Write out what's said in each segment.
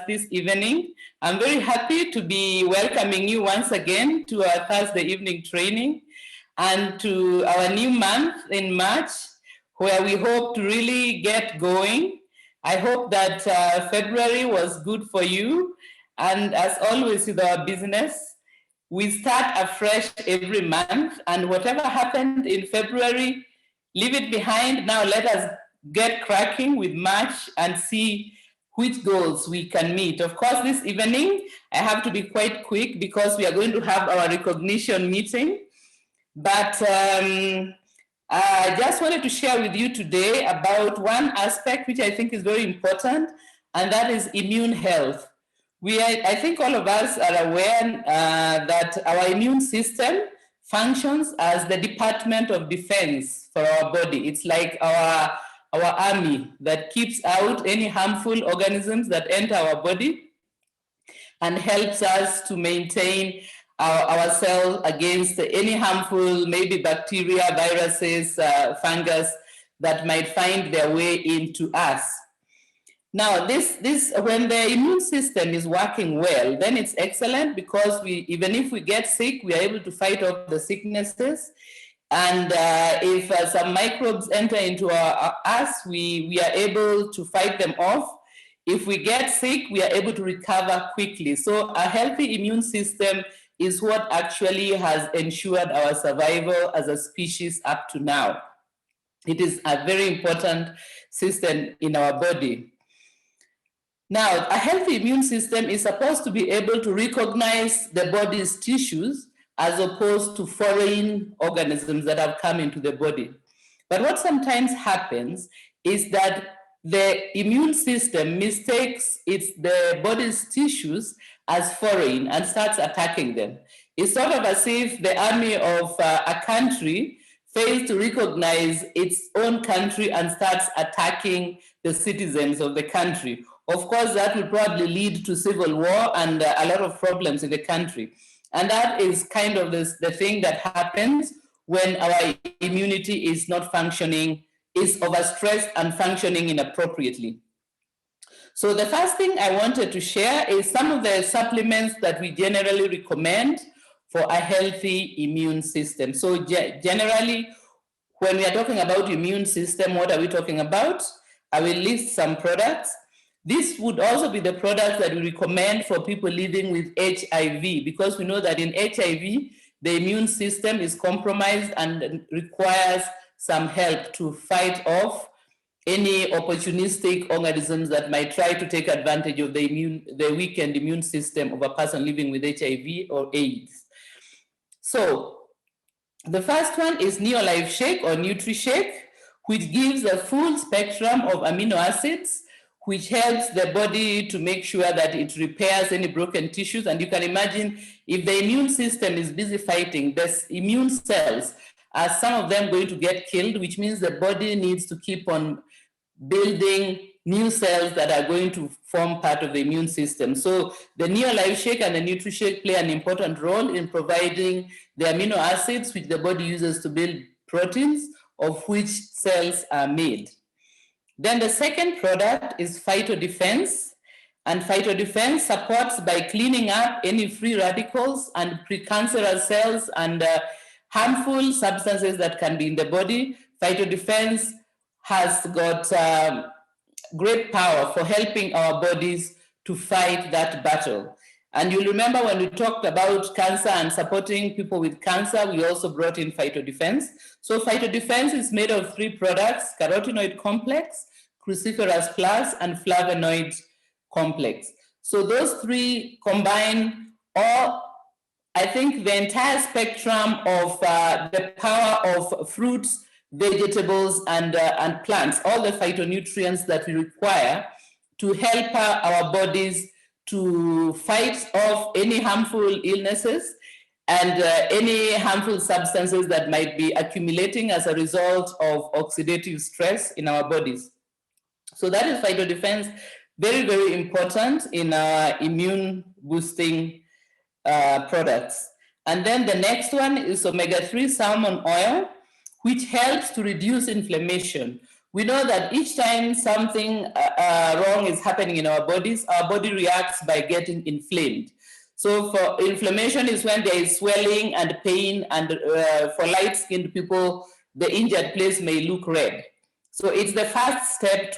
this evening. I'm very happy to be welcoming you once again to our Thursday evening training and to our new month in March, where we hope to really get going. I hope that February was good for you. And as always with our business, we start afresh every month, and whatever happened in February, leave it behind. Now let us get cracking with March and see which goals we can meet. Of course, this evening, I have to be quite quick because we are going to have our recognition meeting. But I just wanted to share with you today about one aspect which I think is very important, and that is immune health. I think all of us are aware that our immune system functions as the Department of Defense for our body. It's like our army that keeps out any harmful organisms that enter our body and helps us to maintain ourselves against any harmful, maybe bacteria, viruses, fungus that might find their way into us. Now, when the immune system is working well, then it's excellent because even if we get sick, we are able to fight off the sicknesses. And if some microbes enter into us, we are able to fight them off. If we get sick, we are able to recover quickly. So a healthy immune system is what actually has ensured our survival as a species up to now. It is a very important system in our body. Now, a healthy immune system is supposed to be able to recognize the body's tissues as opposed to foreign organisms that have come into the body. But what sometimes happens is that the immune system mistakes the body's tissues as foreign and starts attacking them. It's sort of as if the army of a country fails to recognize its own country and starts attacking the citizens of the country. Of course, that will probably lead to civil war and a lot of problems in the country. And that is kind of the thing that happens when our immunity is not functioning, is overstressed and functioning inappropriately. So the first thing I wanted to share is some of the supplements that we generally recommend for a healthy immune system. So generally, when we are talking about immune system, what are we talking about? I will list some products. This would also be the products that we recommend for people living with HIV, because we know that in HIV, the immune system is compromised and requires some help to fight off any opportunistic organisms that might try to take advantage of the weakened immune system of a person living with HIV or AIDS. So the first one is Neolife Shake or NutriShake, which gives a full spectrum of amino acids, which helps the body to make sure that it repairs any broken tissues. And you can imagine if the immune system is busy fighting, the immune cells are some of them going to get killed, which means the body needs to keep on building new cells that are going to form part of the immune system. So the Neolife Shake and the NutriShake play an important role in providing the amino acids which the body uses to build proteins, of which cells are made. Then the second product is PhytoDefense, and PhytoDefense supports by cleaning up any free radicals and precancerous cells and harmful substances that can be in the body. PhytoDefense has got great power for helping our bodies to fight that battle. And you'll remember when we talked about cancer and supporting people with cancer, we also brought in PhytoDefense. So PhytoDefense is made of 3 products: carotenoid complex, cruciferous plus, and flavonoid complex. So those 3 combine I think the entire spectrum of the power of fruits, vegetables, and plants, all the phytonutrients that we require to help our bodies to fight off any harmful illnesses and any harmful substances that might be accumulating as a result of oxidative stress in our bodies. So that is PhytoDefense, very, very important in immune boosting products. And then the next one is omega-3 salmon oil, which helps to reduce inflammation. We know that each time something wrong is happening in our bodies, our body reacts by getting inflamed. So for inflammation is when there is swelling and pain, and for light-skinned people, the injured place may look red. So it's the first step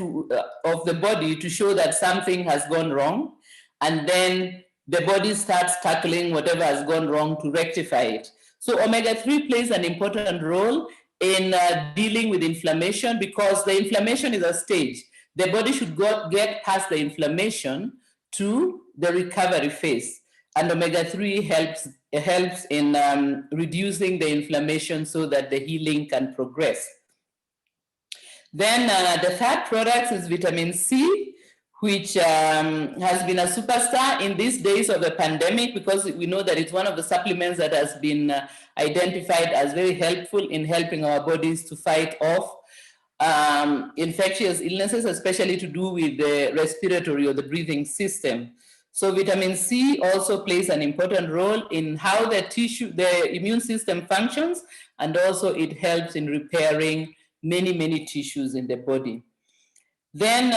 of the body to show that something has gone wrong, and then the body starts tackling whatever has gone wrong to rectify it. So omega-3 plays an important role in dealing with inflammation, because the inflammation is a stage. The body should get past the inflammation to the recovery phase. And omega-3 helps in reducing the inflammation so that the healing can progress. Then the third product is vitamin C, which has been a superstar in these days of the pandemic, because we know that it's one of the supplements that has been identified as very helpful in helping our bodies to fight off infectious illnesses, especially to do with the respiratory or the breathing system. So vitamin C also plays an important role in how the immune system functions, and also it helps in repairing many tissues in the body. Then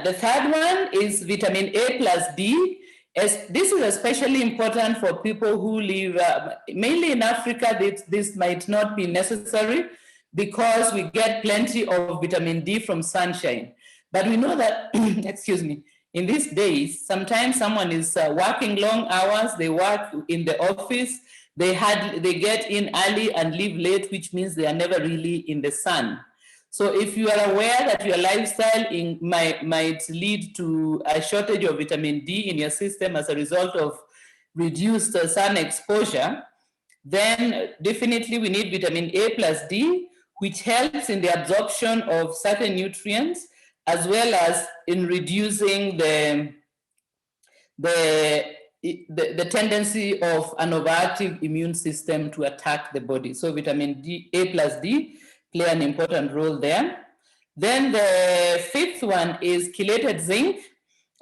the third one is vitamin A plus D. This is especially important for people who live mainly in Africa. This might not be necessary because we get plenty of vitamin D from sunshine. But we know that, excuse me, in these days, sometimes someone is working long hours, they work in the office, they get in early and leave late, which means they are never really in the sun. So if you are aware that your lifestyle might lead to a shortage of vitamin D in your system as a result of reduced sun exposure, then definitely we need vitamin A plus D, which helps in the absorption of certain nutrients, as well as in reducing the tendency of an overactive immune system to attack the body. So vitamin A plus D play an important role there. Then the fifth one is chelated zinc.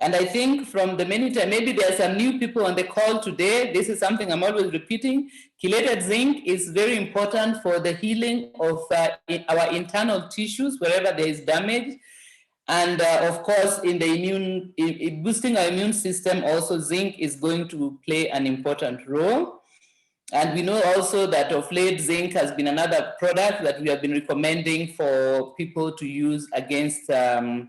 And I think from the many times, maybe there are some new people on the call today, this is something I'm always repeating. Chelated zinc is very important for the healing of our internal tissues wherever there is damage. And of course, in boosting our immune system, also zinc is going to play an important role. And we know also that of late, zinc has been another product that we have been recommending for people to use against the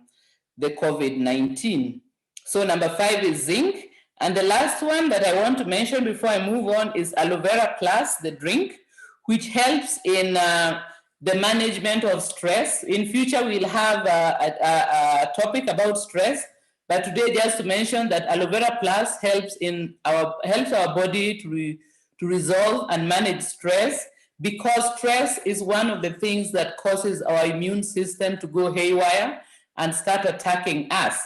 COVID-19. So number 5 is zinc. And the last one that I want to mention before I move on is aloe vera plus, the drink, which helps in the management of stress. In future, we'll have a topic about stress, but today just to mention that aloe vera plus helps our body to resolve and manage stress, because stress is one of the things that causes our immune system to go haywire and start attacking us.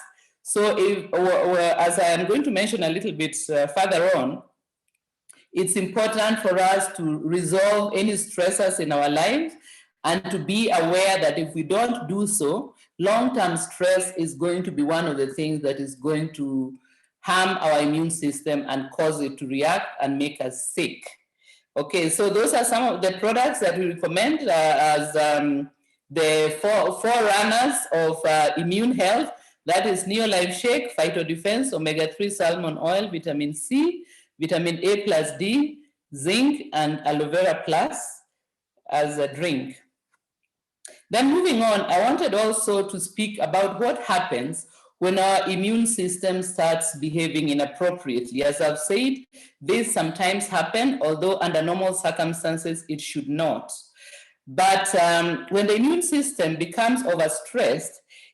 So as I am going to mention a little bit further on, it's important for us to resolve any stressors in our lives and to be aware that if we don't do so, long-term stress is going to be one of the things that is going to harm our immune system and cause it to react and make us sick. Okay, so those are some of the products that we recommend as the four runners of immune health. That is Neolife Shake, Phyto Defense, Omega-3 Salmon Oil, Vitamin C, Vitamin A plus D, Zinc, and Aloe Vera Plus as a drink. Then moving on, I wanted also to speak about what happens when our immune system starts behaving inappropriately. As I've said, this sometimes happens, although under normal circumstances, it should not. But when the immune system becomes overstressed,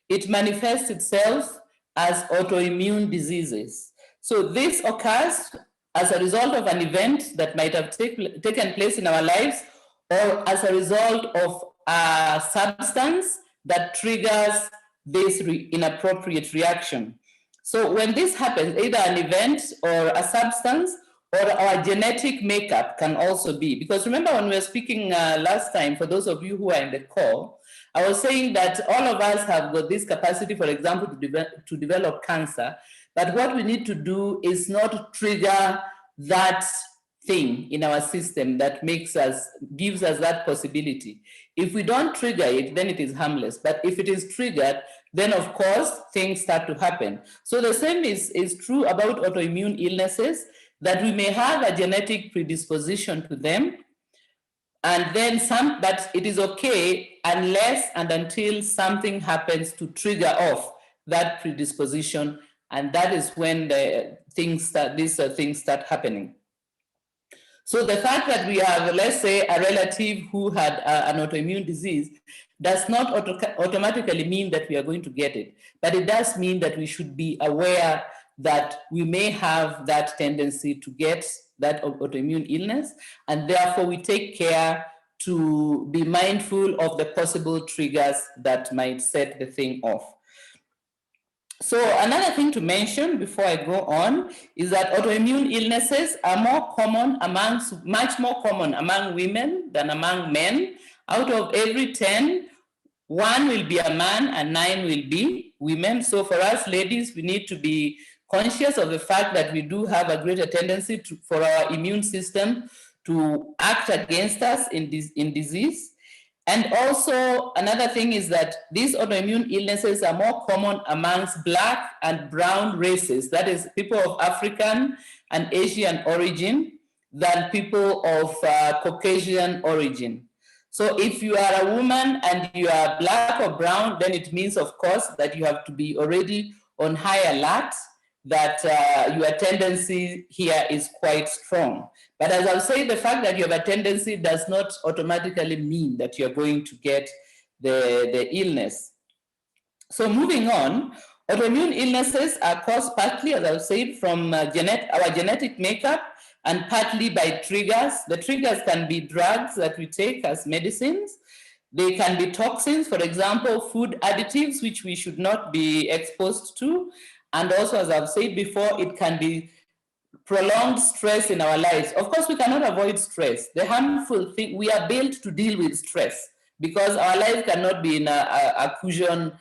it manifests itself as autoimmune diseases. So this occurs as a result of an event that might have taken place in our lives, or as a result of a substance that triggers this inappropriate reaction. So when this happens, either an event or a substance or our genetic makeup can also be. Because remember when we were speaking last time, for those of you who are in the call, I was saying that all of us have got this capacity, for example, to develop cancer. But what we need to do is not trigger that thing in our system that gives us that possibility. If we don't trigger it, then it is harmless. But if it is triggered, then of course things start to happen. So the same is true about autoimmune illnesses, that we may have a genetic predisposition to them, and then but it is okay unless and until something happens to trigger off that predisposition, and that is when these things start happening. So the fact that we have, let's say, a relative who had an autoimmune disease does not automatically mean that we are going to get it, but it does mean that we should be aware that we may have that tendency to get that autoimmune illness, and therefore we take care to be mindful of the possible triggers that might set the thing off. So another thing to mention before I go on is that autoimmune illnesses are much more common among women than among men. Out of every 10, 1 will be a man and 9 will be women. So for us ladies, we need to be conscious of the fact that we do have a greater tendency for our immune system to act against us in disease. And also another thing is that these autoimmune illnesses are more common amongst Black and brown races, that is people of African and Asian origin, than people of Caucasian origin. So if you are a woman and you are Black or brown, then it means, of course, that you have to be already on high alert, that your tendency here is quite strong. But as I'll say, the fact that you have a tendency does not automatically mean that you're going to get the illness. So moving on, autoimmune illnesses are caused partly, as I've said, from our genetic makeup and partly by triggers. The triggers can be drugs that we take as medicines. They can be toxins, for example, food additives, which we should not be exposed to. And also, as I've said before, it can be prolonged stress in our lives. Of course, we cannot avoid stress. The harmful thing, we are built to deal with stress because our life cannot be in a cushion,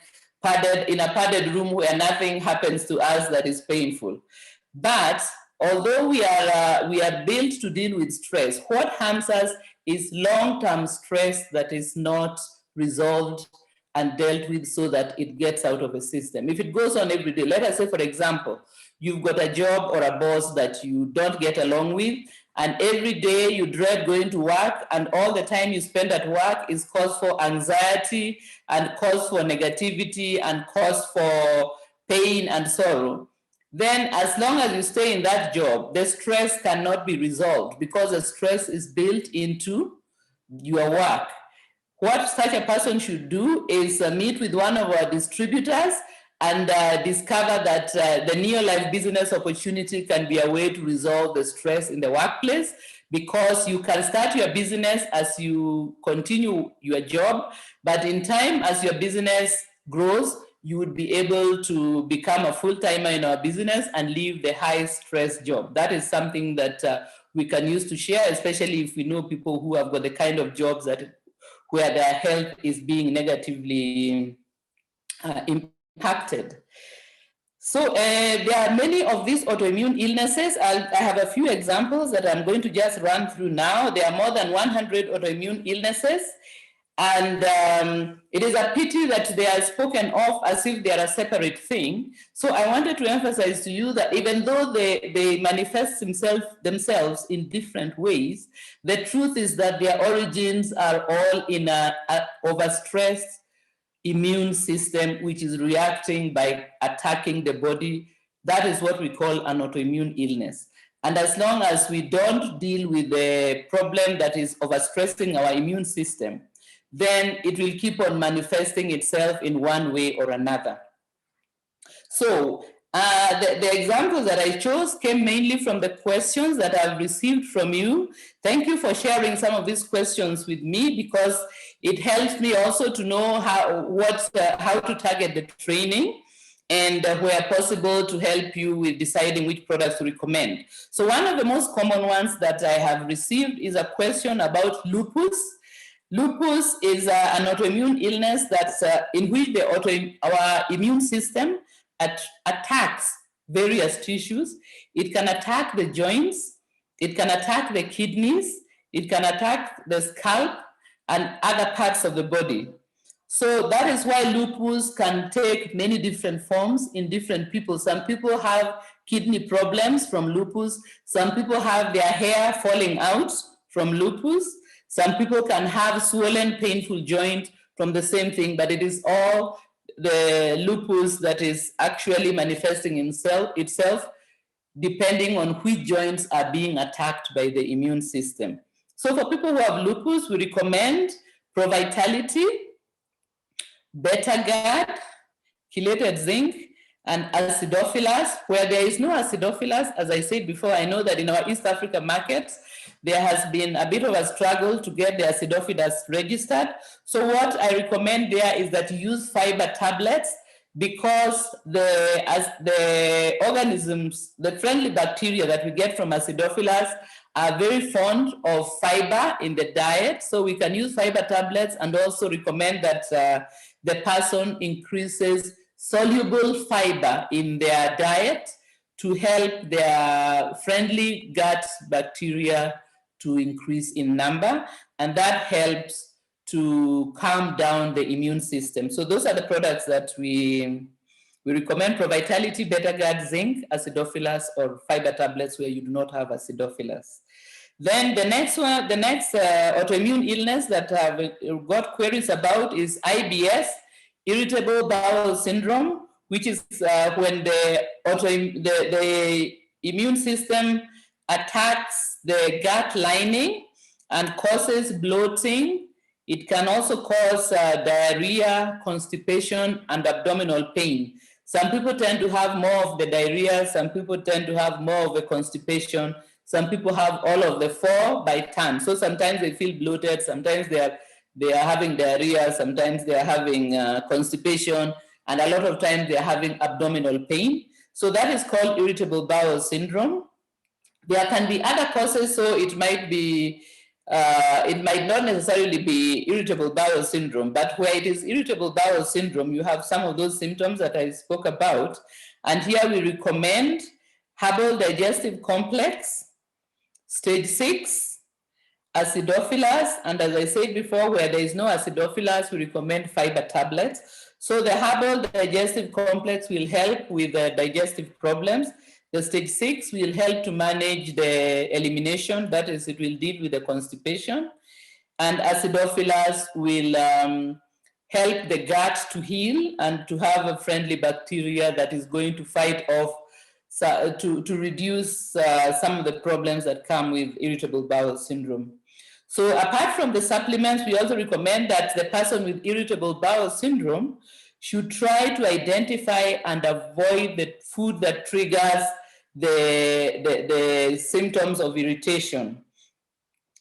in a padded room where nothing happens to us that is painful. But although we are built to deal with stress, what harms us is long-term stress that is not resolved and dealt with so that it gets out of the system. If it goes on every day, let us say, for example, you've got a job or a boss that you don't get along with, and every day you dread going to work, and all the time you spend at work is cause for anxiety and cause for negativity and cause for pain and sorrow, then as long as you stay in that job, the stress cannot be resolved because the stress is built into your work. What such a person should do is meet with one of our distributors and discover that the Neolife business opportunity can be a way to resolve the stress in the workplace, because you can start your business as you continue your job, but in time, as your business grows, you would be able to become a full-timer in our business and leave the high-stress job. That is something that we can use to share, especially if we know people who have got the kind of jobs where their health is being negatively impacted. So there are many of these autoimmune illnesses. I have a few examples that I'm going to just run through now. There are more than 100 autoimmune illnesses, and it is a pity that they are spoken of as if they are a separate thing. So I wanted to emphasize to you that even though they manifest themselves in different ways, the truth is that their origins are all in an overstressed immune system, which is reacting by attacking the body. That is what we call an autoimmune illness. And as long as we don't deal with the problem that is overstressing our immune system, then it will keep on manifesting itself in one way or another. So the examples that I chose came mainly from the questions that I've received from you. Thank you for sharing some of these questions with me, because it helps me also to know how to target the training, and where possible to help you with deciding which products to recommend. So one of the most common ones that I have received is a question about lupus. Lupus is an autoimmune illness that's in which our immune system attacks various tissues. It can attack the joints, It can attack the kidneys, it can attack the scalp and other parts of the body. So that is why lupus can take many different forms in different people. Some people have kidney problems from lupus. Some people have their hair falling out from lupus. Some people can have swollen, painful joint from the same thing, but it is all the lupus that is actually manifesting itself depending on which joints are being attacked by the immune system. So for people who have lupus, we recommend Provitality, Betagard, chelated zinc, and acidophilus. Where there is no acidophilus, as I said before, I know that in our East Africa markets, there has been a bit of a struggle to get the acidophilus registered. So what I recommend there is that you use fiber tablets, because the organisms, the friendly bacteria that we get from acidophilus are very fond of fiber in the diet. So we can use fiber tablets, and also recommend that the person increases soluble fiber in their diet to help their friendly gut bacteria to increase in number, and that helps to calm down the immune system. So those are the products that we recommend: Provitality, Betagard, zinc, acidophilus, or fiber tablets where you do not have acidophilus. Then the next autoimmune illness that I've got queries about is IBS, irritable bowel syndrome, which is when the immune system attacks the gut lining and causes bloating. It can also cause diarrhea, constipation, and abdominal pain. Some people tend to have more of the diarrhea, some people tend to have more of the constipation, some people have all of the four by turn. So sometimes they feel bloated, sometimes they are having diarrhea, sometimes they are having constipation, and a lot of times they are having abdominal pain. So that is called irritable bowel syndrome. There can be other causes, so it might not necessarily be irritable bowel syndrome, but where it is irritable bowel syndrome, you have some of those symptoms that I spoke about. And here we recommend herbal digestive complex, stage 6, acidophilus, and as I said before, where there is no acidophilus, we recommend fiber tablets. So the herbal digestive complex will help with the digestive problems. The stage 6 will help to manage the elimination, that is, it will deal with the constipation. And acidophilus will help the gut to heal and to have a friendly bacteria that is going to fight off, to reduce some of the problems that come with irritable bowel syndrome. So apart from the supplements, we also recommend that the person with irritable bowel syndrome should try to identify and avoid the food that triggers the symptoms of irritation.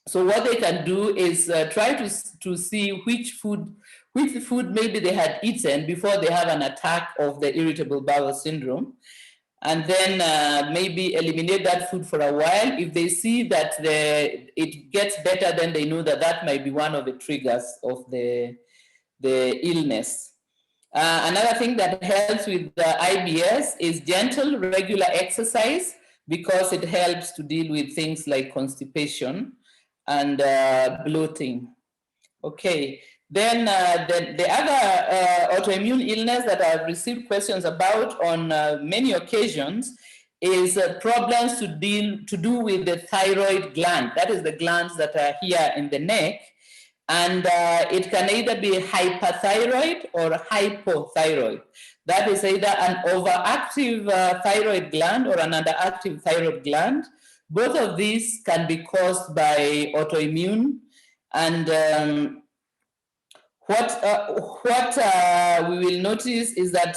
So what they can do is try to see which food maybe they had eaten before they have an attack of the irritable bowel syndrome, and then maybe eliminate that food for a while. If they see that it gets better, then they know that might be one of the triggers of the illness. Another thing that helps with the IBS is gentle, regular exercise, because it helps to deal with things like constipation and bloating. Okay, then the other autoimmune illness that I've received questions about on many occasions is problems to do with the thyroid gland. That is the glands that are here in the neck. And it can either be hyperthyroid or hypothyroid. That is either an overactive thyroid gland or an underactive thyroid gland. Both of these can be caused by autoimmune. And what we will notice is that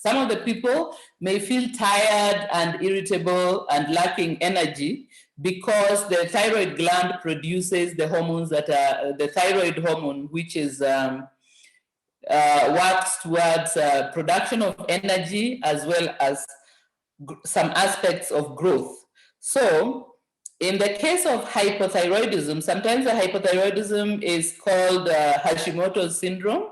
some of the people may feel tired and irritable and lacking energy, because the thyroid gland produces the hormones that are the thyroid hormone, which is works towards production of energy as well as some aspects of growth. So in the case of hypothyroidism, sometimes the hypothyroidism is called Hashimoto's syndrome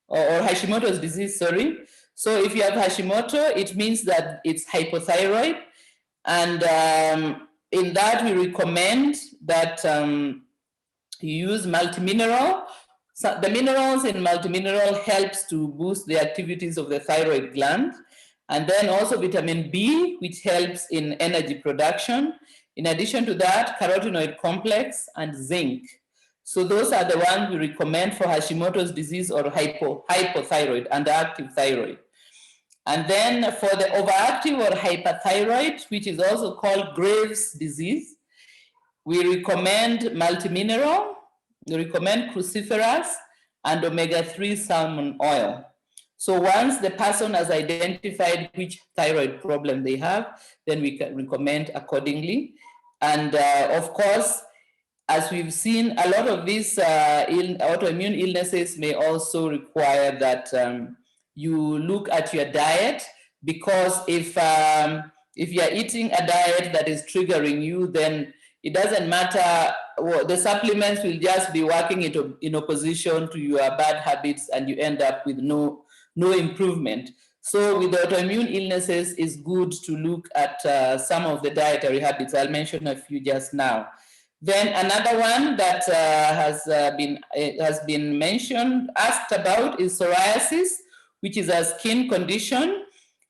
or Hashimoto's disease, sorry. So if you have Hashimoto, it means that it's hypothyroid, and in that we recommend that you use multimineral. So the minerals in multimineral helps to boost the activities of the thyroid gland. And then also vitamin B, which helps in energy production. In addition to that, carotenoid complex and zinc. So those are the ones we recommend for Hashimoto's disease or hypothyroid, underactive thyroid. And then for the overactive or hyperthyroid, which is also called Graves' disease, we recommend multimineral, we recommend cruciferous, and omega-3 salmon oil. So once the person has identified which thyroid problem they have, then we can recommend accordingly. And of course, as we've seen, a lot of these autoimmune illnesses may also require that you look at your diet, because if you're eating a diet that is triggering you, then it doesn't matter. The supplements will just be working in opposition to your bad habits, and you end up with no improvement. So with autoimmune illnesses, it's good to look at some of the dietary habits. I'll mention a few just now. Then another one that has been mentioned, asked about, is psoriasis, which is a skin condition.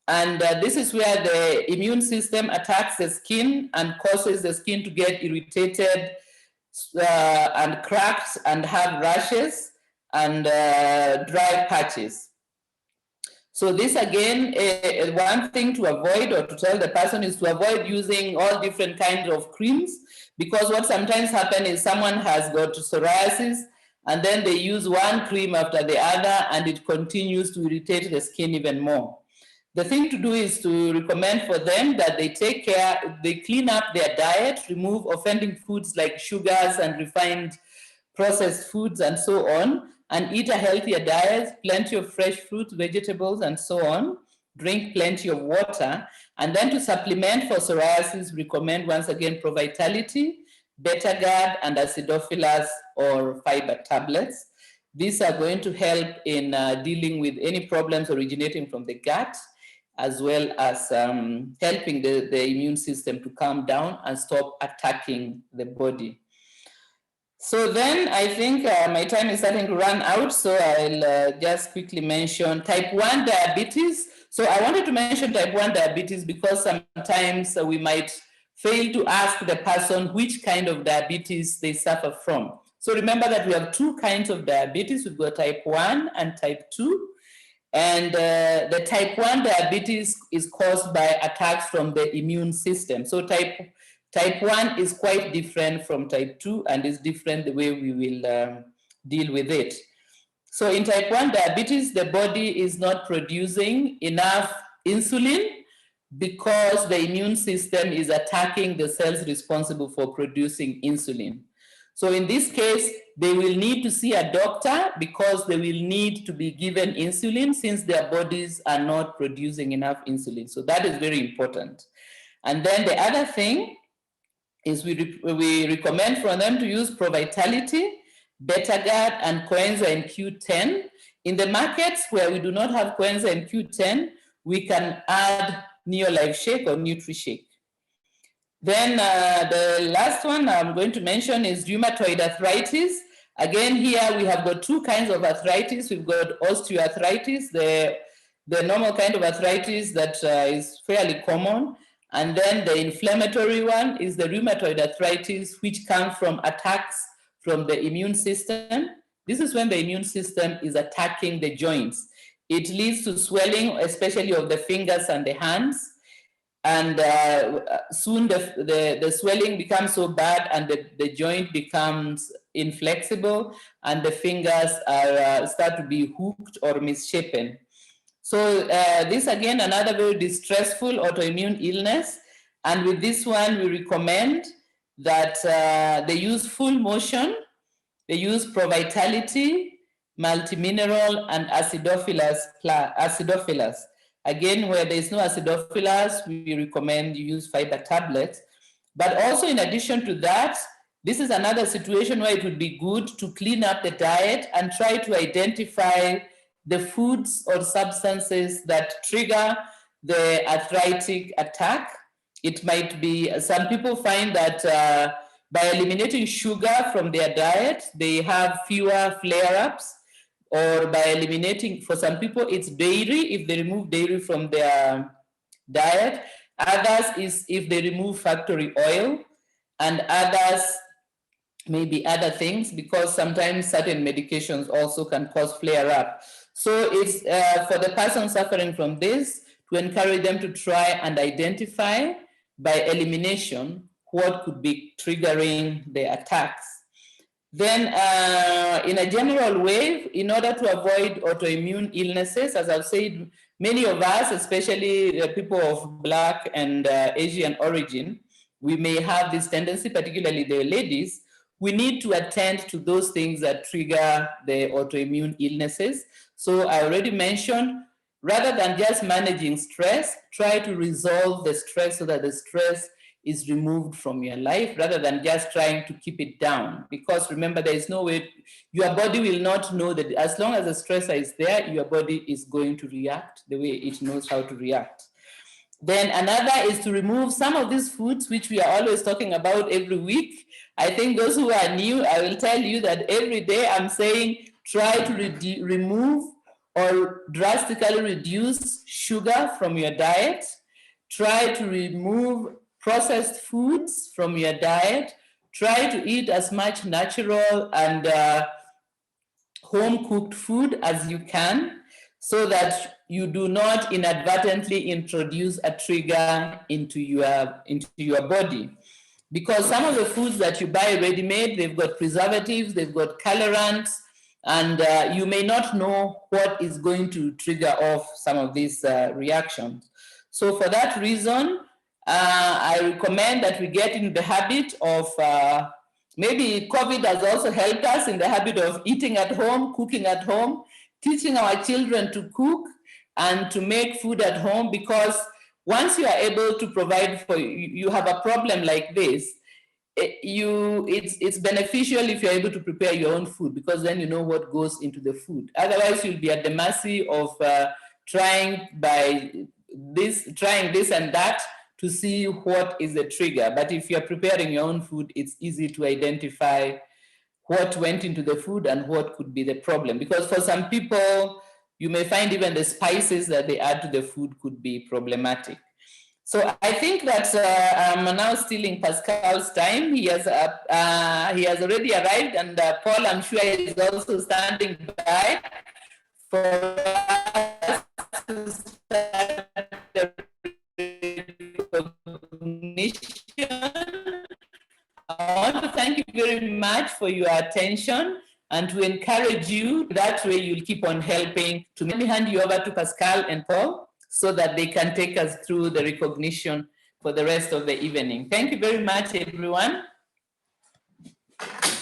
And this is where the immune system attacks the skin and causes the skin to get irritated and cracked and have rashes and dry patches. So this again, one thing to avoid, or to tell the person, is to avoid using all different kinds of creams, because what sometimes happens is someone has got psoriasis and then they use one cream after the other and it continues to irritate the skin even more. The thing to do is to recommend for them that they take care, they clean up their diet, remove offending foods like sugars and refined processed foods and so on, and eat a healthier diet, plenty of fresh fruits, vegetables, and so on. Drink plenty of water. And then to supplement for psoriasis, recommend once again Provitality, Betagard, and Acidophilus or fiber tablets. These are going to help in dealing with any problems originating from the gut, as well as helping the immune system to calm down and stop attacking the body. So then I think my time is starting to run out, so I'll just quickly mention type 1 diabetes. So I wanted to mention type 1 diabetes because sometimes we might fail to ask the person which kind of diabetes they suffer from. So remember that we have two kinds of diabetes. We've got type 1 and type 2. And the type 1 diabetes is caused by attacks from the immune system. So type 1 is quite different from type 2 and is different the way we will deal with it. So in type 1 diabetes, the body is not producing enough insulin because the immune system is attacking the cells responsible for producing insulin. So in this case, they will need to see a doctor because they will need to be given insulin since their bodies are not producing enough insulin. So that is very important. And then the other thing is we recommend for them to use Provitality, Betagard, and coenzyme Q10. In the markets where we do not have coenzyme Q10, we can add Neolife Shake or NutriShake. Then the last one I'm going to mention is rheumatoid arthritis. Again, here we have got two kinds of arthritis. We've got osteoarthritis, the normal kind of arthritis that is fairly common. And then the inflammatory one is the rheumatoid arthritis, which comes from attacks from the immune system. This is when the immune system is attacking the joints. It leads to swelling, especially of the fingers and the hands. And soon the swelling becomes so bad and the joint becomes inflexible and the fingers start to be hooked or misshapen. So this again, another very distressful autoimmune illness. And with this one, we recommend that they use full motion, they use Provitality, multimineral, and acidophilus. Again, where there is no acidophilus, we recommend you use fiber tablets. But also in addition to that, this is another situation where it would be good to clean up the diet and try to identify the foods or substances that trigger the arthritic attack. It might be, some people find that by eliminating sugar from their diet, they have fewer flare-ups, or by eliminating, for some people, it's dairy, if they remove dairy from their diet. Others is if they remove factory oil, and others maybe other things, because sometimes certain medications also can cause flare up. So it's for the person suffering from this, to encourage them to try and identify by elimination what could be triggering the attacks. Then in a general way, in order to avoid autoimmune illnesses, as I've said, many of us, especially people of Black and Asian origin, we may have this tendency, particularly the ladies, we need to attend to those things that trigger the autoimmune illnesses. So I already mentioned, rather than just managing stress, try to resolve the stress so that the stress is removed from your life, rather than just trying to keep it down. Because remember, there is no way, your body will not know that as long as the stressor is there, your body is going to react the way it knows how to react. Then another is to remove some of these foods, which we are always talking about every week. I think those who are new, I will tell you that every day I'm saying, try to remove or drastically reduce sugar from your diet. Try to remove processed foods from your diet. Try to eat as much natural and home-cooked food as you can, so that you do not inadvertently introduce a trigger into your body. Because some of the foods that you buy ready-made, they've got preservatives, they've got colorants, and you may not know what is going to trigger off some of these reactions. So for that reason, I recommend that we get in the habit of, maybe COVID has also helped us in the habit of eating at home, cooking at home, teaching our children to cook and to make food at home, because once you are able to provide for, you have a problem like this, it's beneficial if you're able to prepare your own food, because then you know what goes into the food. Otherwise, you'll be at the mercy of trying this and that to see what is the trigger. But if you're preparing your own food, it's easy to identify what went into the food and what could be the problem. Because for some people, you may find even the spices that they add to the food could be problematic. So I think that I'm now stealing Pascal's time. He has already arrived, and Paul, I'm sure, is also standing by for us to start the recognition. I want to thank you very much for your attention and to encourage you. That way you'll keep on helping. Let me hand you over to Pascal and Paul so that they can take us through the recognition for the rest of the evening. Thank you very much, everyone.